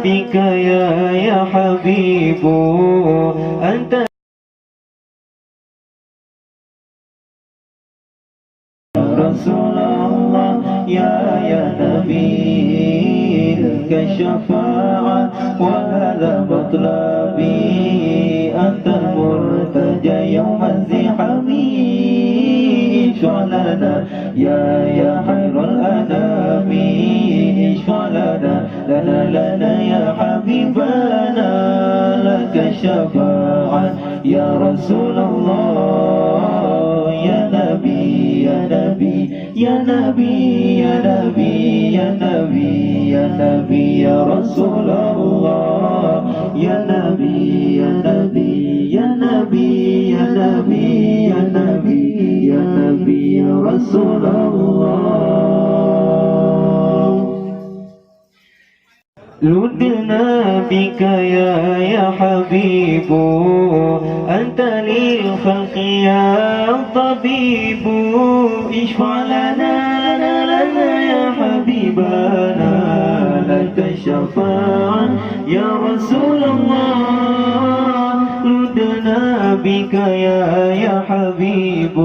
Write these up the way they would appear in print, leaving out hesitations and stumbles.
بك يا حبيب أنت رسول الله يا نبي لك الشفاعة وهذا مطلبي أنت المرتجى يوم الزحام اشفع لنا يا خير الأنام اشفع لنا يا حبيبنا لك الشفاعة يا رسول الله يا نبي يا نبي يا نبي يا نبي يا نبي يا نبي يا رسول الله يا نبي يا نبي يا نبي يا نبي يا نبي يا نبي يا رسول الله لدنا بك يا حبيب أنت للخلق يا طبيب اشفع لنا يا حبيبنا لك الشفاعة يا رسول الله لدنا بك يا حبيب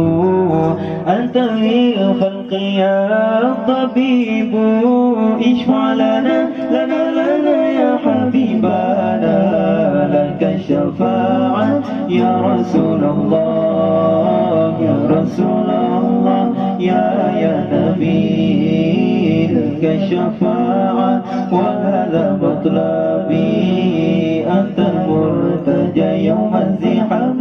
أنت للخلق يا طبيب اشفع لنا يا حبيبنا لك الشفاعة يا رسول الله يا رسول الله يا نبي لك الشفاعة وهذا مطلبي أنت المرتجى يوم الزحام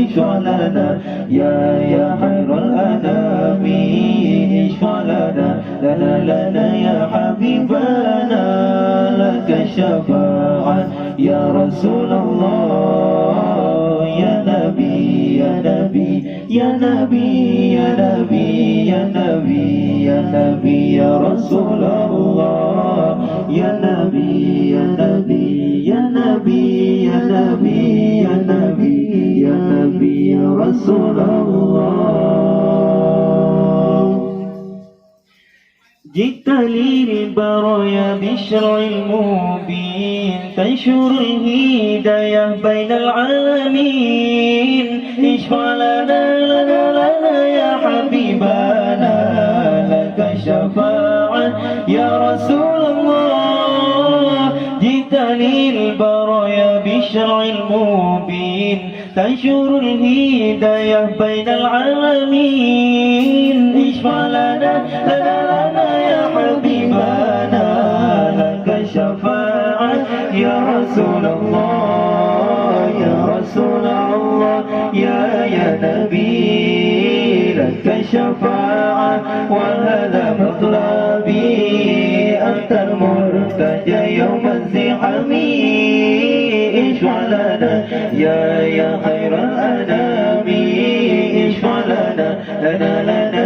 اشفع لنا يا خير الأنام اشفع لنا يا حبيبنا لك الشفاعة يا رسول الله يا نبي يا نبي يا نبي يا نبي يا نبي يا نبي يا رسول الله يا نبي يا نبي يا نبي يا نبي يا نبي يا نبي يا رسول الله جئت للبرايا بالشرع المبين تنشر الهداية بين العالمين اشفع لنا يا حبيبنا لك الشفاعة يا رسول الله جئت للبرايا بالشرع المبين تنشر الهداية بين العالمين اشفع لنا يا حبيبنا لك الشفاعة يا رسول الله يا رسول الله يا نبي لك الشفاعة وهذا مطلبي أنت المرتجى يوم الزحام اشفع لنا يا خير الأنام اشفع لنا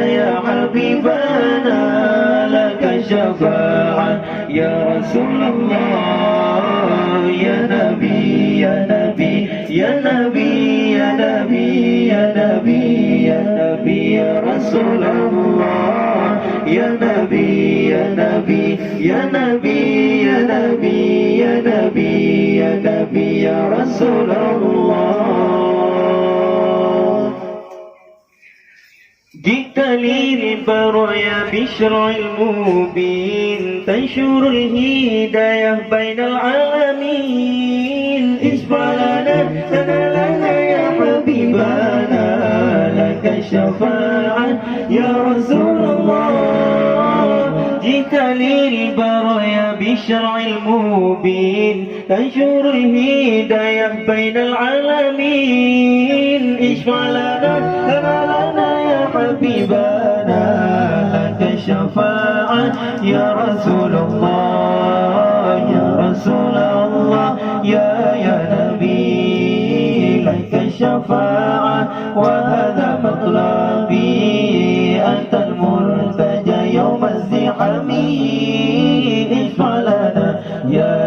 يا حبيبنا لك الشفاعة يا رسول الله يا نبي يا نبي يا نبي يا نبي يا نبي يا نبي يا رسول الله يا نبي يا نبي يا نبي يا نبي يا نبي يا نبي يا رسول الله جئت للبرايا بالشرع المبين تنشر الهداية بين العالمين اشفع لنا يا حبيبنا لك الشفاعة يا رسول الله جئت للبرايا بالشرع المبين تنشر الهداية بين العالمين اشفع لنا يا حبيبنا لك الشفاعة يا رسول الله يا رسول الله يا نبي لك الشفاعة وهذا مطلبي أنت المرتجى يوم الزحام اشفع لنا يا